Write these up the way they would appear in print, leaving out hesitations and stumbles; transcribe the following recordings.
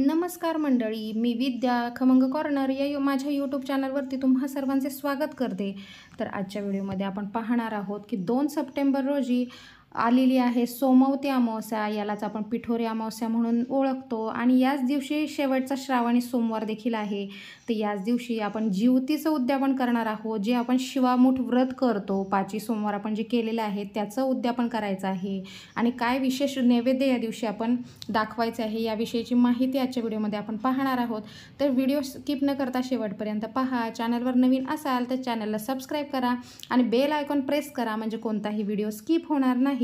नमस्कार मंडळी, मी विद्या खमंग कॉर्नर या माझ्या यूट्यूब चॅनलवरती तुम्हा सर्वांचे स्वागत करते. तर आजच्या व्हिडिओमध्ये आपण पाहणार आहोत की 2 सप्टेंबर रोजी आलेली आहे सोमवती अमावस्या. यालाच आपण पिठोरी अमावस्या म्हणून ओळखतो आणि याच दिवशी शेवटचा श्रावणी सोमवार देखील आहे. तर याच दिवशी आपण जिवतीचं उद्यापन करणार आहोत. जे आपण शिवामूठ व्रत करतो, 5 सोमवार आपण जे केलेलं आहे त्याचं उद्यापन करायचं आहे आणि काय विशेष नैवेद्य या दिवशी आपण दाखवायचं आहे याविषयीची माहिती आजच्या व्हिडिओमध्ये आपण पाहणार आहोत. तर व्हिडिओ स्किप न करता शेवटपर्यंत पहा. चॅनलवर नवीन असाल तर चॅनलला सबस्क्राईब करा आणि बेल आयकॉन प्रेस करा म्हणजे कोणताही व्हिडिओ स्किप होणार नाही.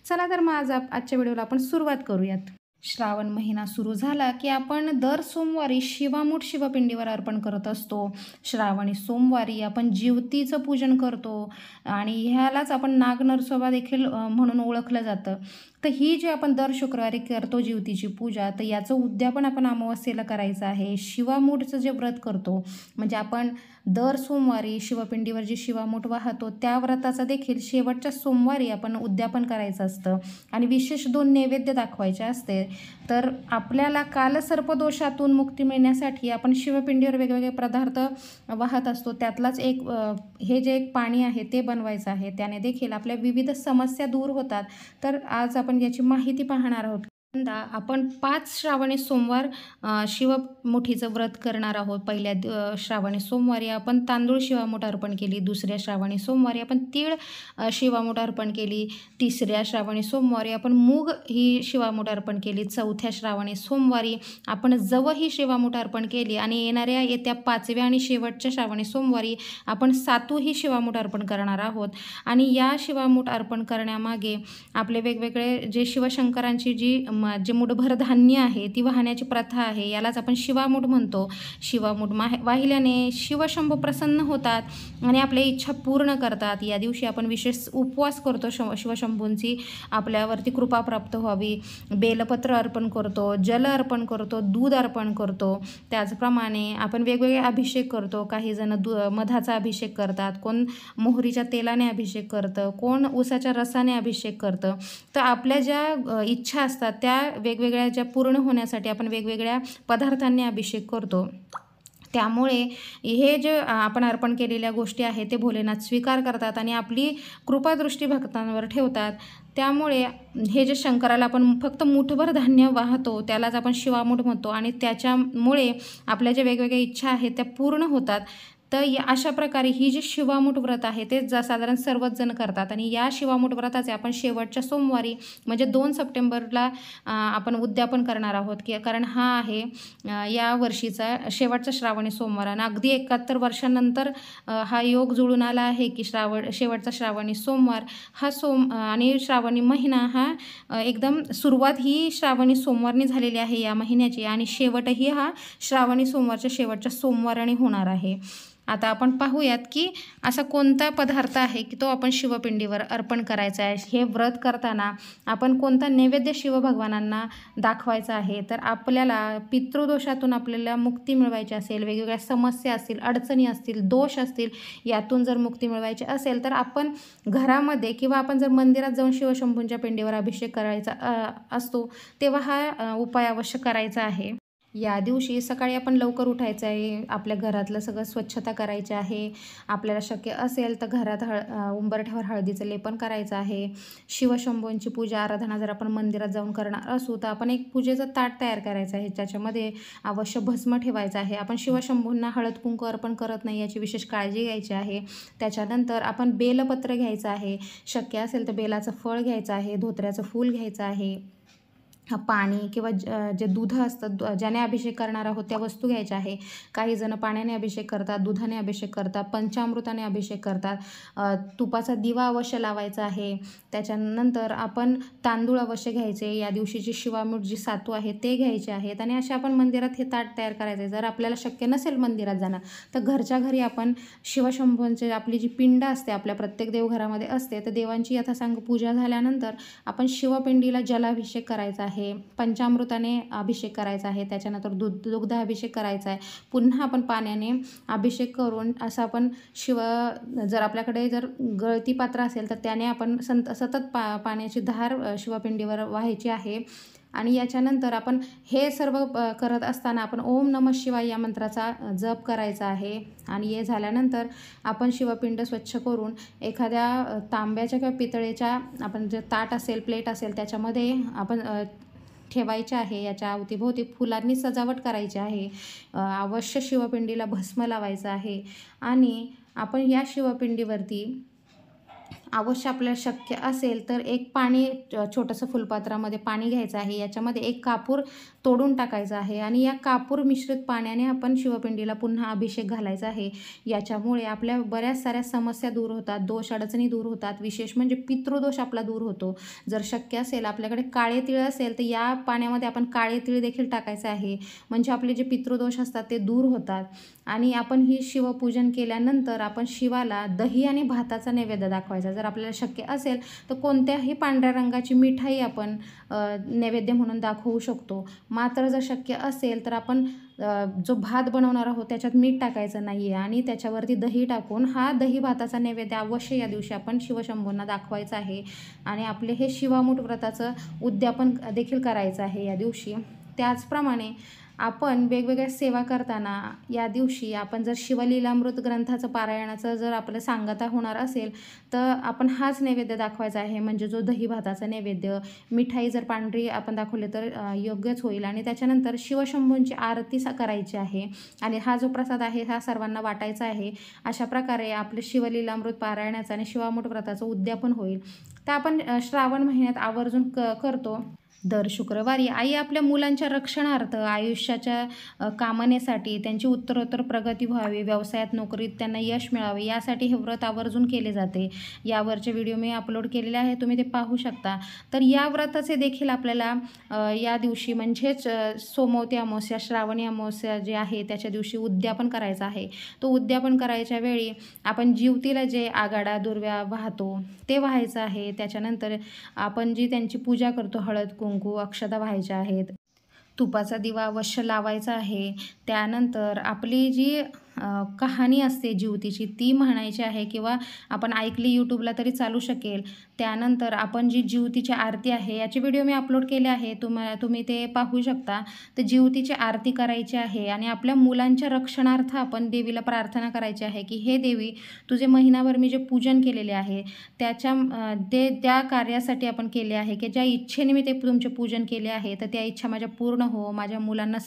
चला तर मग आजच्या व्हिडिओला आपण सुरुवात करूयात. श्रावण महिना सुरू झाला की आपण दर सोमवारी शिवामूठ शिवपिंडीवर अर्पण करत असतो. श्रावणी सोमवारी आपण जिवतीचं पूजन करतो आणि ह्यालाच आपण नागनरसोबा देखील म्हणून ओळखलं जातं. तर ही जी आपण दर शुक्रवारी करतो जिवतीची पूजा, तर याचं उद्यापन आपण अमावस्येला करायचं आहे. शिवामूठचं जे व्रत करतो म्हणजे आपण दर सोमवारी शिवपिंडीवर जे शिवामूठ वाहतो त्या व्रताचं देखील शेवटच्या सोमवारी आपण उद्यापन करायचं असतं आणि विशेष 2 नैवेद्य दाखवायचे असते. तर आपल्याला कालसर्पदोषातून मुक्ती मिळण्यासाठी आपण शिवपिंडीवर वेगवेगळे पदार्थ वाहत असतो. त्यातलाच हे जे एक पाणी आहे ते बनवायचं आहे. त्याने देखील आपल्या विविध समस्या दूर होतात. तर आज आपण याची माहिती पाहणार आहोत. आपण 5 श्रावणी सोमवार शिवमुठीचं व्रत करणार आहोत. पहिल्या श्रावणी सोमवारी आपण तांदूळ शिवामूठ अर्पण केली. दुसऱ्या श्रावणी सोमवारी आपण तीळ शिवामूठ अर्पण केली. तिसऱ्या श्रावणी सोमवारी आपण मूग ही शिवामूठ अर्पण केली. चौथ्या श्रावणी सोमवारी आपण जव ही शिवामूठ अर्पण केली आणि येत्या 5व्या आणि शेवटच्या श्रावणी सोमवारी आपण सातू ही शिवामूठ अर्पण करणार आहोत. आणि या शिवामूठ अर्पण करण्यामागे आपले वेगवेगळे जे शिवशंकरांची जे मुठभर धान्य आहे ती वाहण्याची प्रथा आहे. यालाच आपण शिवामूठ म्हणतो. शिवामूठ वाहिल्याने शिवशंभू प्रसन्न होतात आणि आपल्या इच्छा पूर्ण करतात. या दिवशी आपण विशेष उपवास करतो. शिवशंभूंची आपल्यावरती कृपा प्राप्त व्हावी. बेलपत्र अर्पण करतो, जल अर्पण करतो, दूध अर्पण करतो. त्याचप्रमाणे आपण वेगवेगळे अभिषेक करतो. काही जण मधाचा अभिषेक करतात, कोण मोहरीच्या तेलाने अभिषेक करतं, कोण ऊसाच्या रसाने अभिषेक करतं. तर आपल्या ज्या इच्छा असतात त्या वेगवेगळ्या ज्या पूर्ण होण्यासाठी आपण वेगवेगळ्या पदार्थांनी अभिषेक करतो. त्यामुळे हे जे आपण अर्पण केलेल्या गोष्टी आहेत ते भोलेनाथ स्वीकार करतात आणि आपली कृपादृष्टी भक्तांवर ठेवतात. त्यामुळे हे जे शंकराला आपण फक्त मुठभर धान्य वाहतो त्यालाच आपण शिवामूठ म्हणतो आणि त्याच्यामुळे आपल्या ज्या वेगवेगळ्या इच्छा आहेत त्या पूर्ण होतात. तर अशा प्रकारे ही जी शिवामूठ व्रत आहे ते साधारण सर्वच जण करतात आणि या शिवामूठ व्रताचे आपण शेवटच्या सोमवारी म्हणजे 2 सप्टेंबरला आपण उद्यापन करणार आहोत कारण हा आहे या वर्षीचा शेवटचा श्रावणी सोमवार आणि अगदी 71 वर्षांनंतर हा योग जुळून आला आहे की शेवटचा श्रावणी सोमवार हा आणि श्रावणी महिना हा एकदम सुरुवात ही श्रावणी सोमवारने झालेली आहे या महिन्याची आणि शेवटही हा श्रावणी सोमवारच्या शेवटच्या सोमवाराने होणार आहे. आता आपण पाहूयात की असा कोणता पदार्थ आहे की तो आपण शिवपिंडीवर अर्पण करायचा आहे. हे व्रत करताना आपण कोणता नैवेद्य शिवभगवानांना दाखवायचा आहे. तर आपल्याला पितृदोषातून आपल्याला मुक्ती मिळवायची असेल, वेगवेगळ्या समस्या असतील, अडचणी असतील, दोष असतील, यातून जर मुक्ती मिळवायची असेल तर आपण घरामध्ये किंवा आपण जर मंदिरात जाऊन शिवशंभूंच्या पिंडीवर अभिषेक करायचा असतो तेव्हा हा उपाय अवश्य करायचा आहे. या दिवशी सकाळी आपण लवकर उठायचं आहे. आपल्या घरातलं सगळं स्वच्छता करायची आहे. आपल्याला शक्य असेल तर घरात उंबरठ्यावर हळदीचं लेपन करायचं आहे. शिवशंभूंची पूजा आराधना जर आपण मंदिरात जाऊन करणार असू तर आपण एक पूजेचं ताट तयार करायचं आहे. त्याच्यामध्ये अवश्य भस्म ठेवायचं आहे. आपण शिवशंभूंना हळद कुंकू अर्पण करत नाही याची विशेष काळजी घ्यायची आहे. त्याच्यानंतर आपण बेलपत्र घ्यायचं आहे. शक्य असेल तर बेलाचं फळ घ्यायचं आहे, धोत्र्याचं फूल घ्यायचं आहे, पाणी किंवा जे दूध असतं ज्याने अभिषेक करणार आहोत त्या वस्तू घ्यायच्या आहे. काही जण पाण्याने अभिषेक करतात, दुधाने अभिषेक करतात, पंचामृताने अभिषेक करतात. तुपाचा दिवा अवश्य लावायचा आहे. त्याच्यानंतर आपण तांदूळ अवश्य घ्यायचे. या दिवशीची शिवामूठ जी सातू आहे ते घ्यायचे आहेत आणि असे आपण मंदिरात हे ताट तयार करायचे. जर आपल्याला शक्य नसेल मंदिरात जाणं तर घरच्या घरी आपण शिवशंभूंची आपली जी पिंड असते आपल्या प्रत्येक देवघरामध्ये असते तर देवांची यथासांग पूजा झाल्यानंतर आपण शिवपिंडीला जलाभिषेक करायचा आहे, पंचामृताने अभिषेक करायचा आहे. त्याच्यानंतर दुग्ध अभिषेक करायचा आहे. पुन्हा आपण पाण्याने अभिषेक करून असं आपण जर आपल्याकडे जर गळती पात्र असेल तर त्याने आपण सतत पाण्याची धार शिवपिंडीवर वाहायची आहे. आणि याच्यानंतर आपण हे सर्व करत असताना आपण ओम नमः शिवाय या मंत्राचा जप करायचा आहे. आणि हे झाल्यानंतर आपण शिवपिंड स्वच्छ करून एखाद्या तांब्याच्या किंवा पितळेच्या आपण जे ताट असेल, प्लेट असेल त्याच्यामध्ये आपण ठेवायचे आहे. याच्या अवतीभोवती फुलांनी सजावट करायची आहे. अवश्य शिवपिंडीला भस्म लावायचं आहे. आणि आपण या शिवपिंडीवरती अवश्य आपल्याला शक्य असेल तर एक पाणी छोटंसं फुलपात्रामध्ये पाणी घ्यायचं आहे. याच्यामध्ये एक कापूर तोडून टाकायचा आहे आणि या कापूर मिश्रित पाण्याने आपण शिवपिंडीला पुन्हा अभिषेक घालायचा आहे. याच्यामुळे आपल्या बऱ्याच साऱ्या समस्या दूर होतात, दोष अडचणी दूर होतात. विशेष म्हणजे पितृदोष आपला दूर होतो. जर शक्य असेल आपल्याकडे काळे तीळ असेल तर या पाण्यामध्ये आपण काळे तीळ देखील टाकायचे आहे. म्हणजे आपले जे पितृदोष असतात ते दूर होतात. आणि आपण ही शिवपूजन केल्यानंतर आपण शिवाला दही आणि भाताचा नैवेद्य दाखवायचा. जर आपल्याला शक्य असेल तर कोणत्याही पांढऱ्या रंगाची मिठाई आपण नैवेद्य म्हणून दाखवू शकतो. मात्र जर शक्य असेल तर आपण जो भात बनवणार आहोत त्याच्यात मीठ टाकायचं नाही आहे आणि त्याच्यावरती दही टाकून हा दही भाताचा नैवेद्य अवश्य या दिवशी आपण शिवशंभूंना दाखवायचा आहे. आणि आपले हे शिवामूठ व्रताचं उद्यापन देखील करायचं आहे या दिवशी. त्याचप्रमाणे आपण वेगवेगळ्या सेवा करताना या दिवशी आपण जर शिवलीलामृत ग्रंथाचं पारायणाचं जर आपलं सांगता होणार असेल तर आपण हाच नैवेद्य दाखवायचा आहे. म्हणजे जो दही भाताचा नैवेद्य, मिठाई जर पांढरी आपण दाखवले तर योग्यच होईल. आणि त्याच्यानंतर शिवशंभूंची आरती करायची आहे आणि हा जो प्रसाद आहे हा सर्वांना वाटायचा आहे. अशा प्रकारे आपले शिवलीलामृत पारायणाचं आणि शिवामूठ व्रताचं उद्यापन होईल. तर आपण श्रावण महिन्यात आवर्जून करतो. दर शुक्रवारी आई आपल्या मुलांच्या रक्षणार्थ, आयुष्याच्या कामनेसाठी, त्यांची उत्तरोत्तर प्रगती व्हावी, व्यवसायात नोकरीत त्यांना यश मिळावे यासाठी हे व्रत आवर्जून केले जाते. यावरचे व्हिडिओ मी अपलोड केलेले आहे, तुम्ही ते पाहू शकता. तर या व्रताचे देखील आपल्याला या दिवशी म्हणजेच सोमवती अमावस्या, श्रावणी अमावस्या जे आहे त्याच्या दिवशी उद्यापन करायचं आहे. तो उद्यापन करायच्या वेळी आपण जिवतीला जे आघाडा दुर्वा वाहतो ते व्हायचं आहे. त्याच्यानंतर आपण जी त्यांची पूजा करतो, हळद कुंकू अक्षता व्हायच्या आहेत, तुपाचा दिवा अवश्य लावायचा आहे. त्यानंतर आपली जी कहाणी असते जिवतीची ती म्हणायची आहे किंवा आपण ऐकली यूट्यूबला तरी चालू शकेल. त्यानंतर आपण जी जिवतीची आरती आहे याचे व्हिडिओ मी अपलोड केले आहे, तुम्ही ते पाहू शकता. तर जिवतीची आरती करायची आहे आणि आपल्या मुलांच्या रक्षणार्थ आपण देवीला प्रार्थना करायची आहे की हे देवी, तुझे महिनाभर मी जे पूजन केलेले आहे त्या कार्यासाठी आपण केले आहे की ज्या इच्छेने मी ते तुमचे पूजन केले आहे तर त्या इच्छा माझ्या पूर्ण हो, माझ्या मुलांना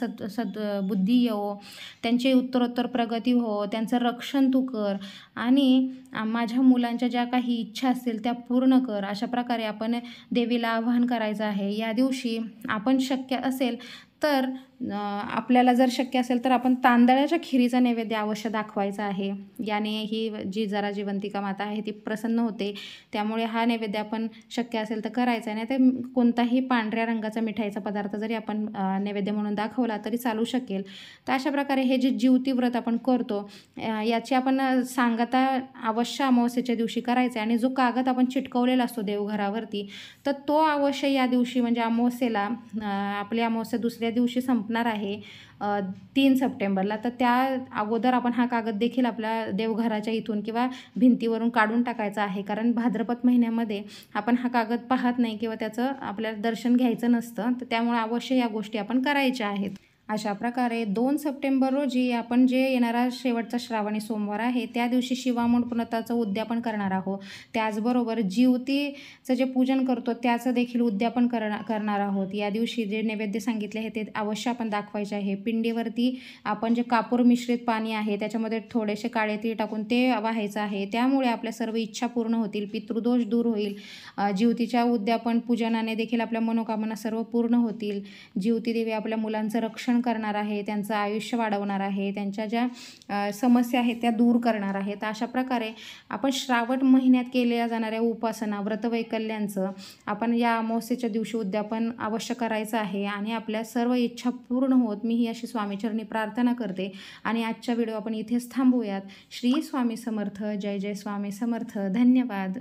बुद्धी येवो, त्यांची उत्तरोत्तर प्रगती हो, त्यांचं रक्षण तू कर आणि माझ्या मुलांच्या ज्या काही इच्छा असतील त्या पूर्ण कर. अशा प्रकारे आपण देवीला आवाहन करायचं आहे. या दिवशी आपण शक्य असेल तर आपल्याला जर शक्य असेल तर आपण तांदळाच्या खिरीचा नैवेद्य अवश्य दाखवायचा आहे. याने ही जी जरा जिवंतिका माता आहे ती प्रसन्न होते. त्यामुळे हा नैवेद्य आपण शक्य असेल तर करायचा. नाही तर कोणताही पांढऱ्या रंगाचा मिठाईचा पदार्थ जरी आपण नैवेद्य म्हणून दाखवला तरी चालू शकेल. तर अशा प्रकारे हे जे जिवती व्रत आपण करतो याची आपण सांगता अवश्य अमावस्येच्या दिवशी करायचं आहे. आणि जो कागद आपण चिटकवलेला असतो देवघरावरती तर तो अवश्य या दिवशी म्हणजे अमावस्येला, आपली अमावस्या दुसऱ्या दिवशी संपणार आहे 3 सप्टेंबरला. तर त्या अगोदर आपण हा कागद देखील आपल्या देवघराच्या इथून किंवा भिंतीवरून काढून टाकायचा आहे. कारण भाद्रपद महिन्यामध्ये आपण हा कागद पाहत नाही किंवा त्याचं आपल्याला दर्शन घ्यायचं नसतं. तर त्यामुळे अवश्य या गोष्टी आपण करायच्या आहेत. अशा प्रकारे 2 सप्टेंबर रोजी आपण जे येणारा शेवटचा श्रावणी सोमवार आहे त्या दिवशी शिवामूठ व्रताचं उद्यापन करणार आहोत. त्याचबरोबर जिवतीचं जे पूजन करतो त्याचं देखील उद्यापन करणार आहोत. या दिवशी जे नैवेद्य सांगितले आहे ते अवश्य आपण दाखवायचे आहे. पिंडीवरती आपण जे कापूर मिश्रित पाणी आहे त्याच्यामध्ये थोडेसे काळे तीळ टाकून ते वाहायचं आहे. त्यामुळे आपल्या सर्व इच्छा पूर्ण होतील, पितृदोष दूर होईल. जिवतीच्या उद्यापन पूजनाने देखील आपल्या मनोकामना सर्व पूर्ण होतील. जिवती देवी आपल्या मुलांचं रक्षण करणार आहे, त्यांचं आयुष्य वाढवणार आहे, त्यांच्या ज्या समस्या आहेत त्या दूर करणार आहे. तर अशा प्रकारे आपण श्रावण महिन्यात केल्या जाणाऱ्या उपासना, व्रतवैकल्यांचं आपण या अमावस्येच्या दिवशी उद्यापन अवश्य करायचं आहे आणि आपल्या सर्व इच्छा पूर्ण होत मी ही अशी स्वामीचरणी प्रार्थना करते. आणि आजचा व्हिडिओ आपण इथेच थांबवूयात. श्री स्वामी समर्थ. जय जय स्वामी समर्थ. धन्यवाद.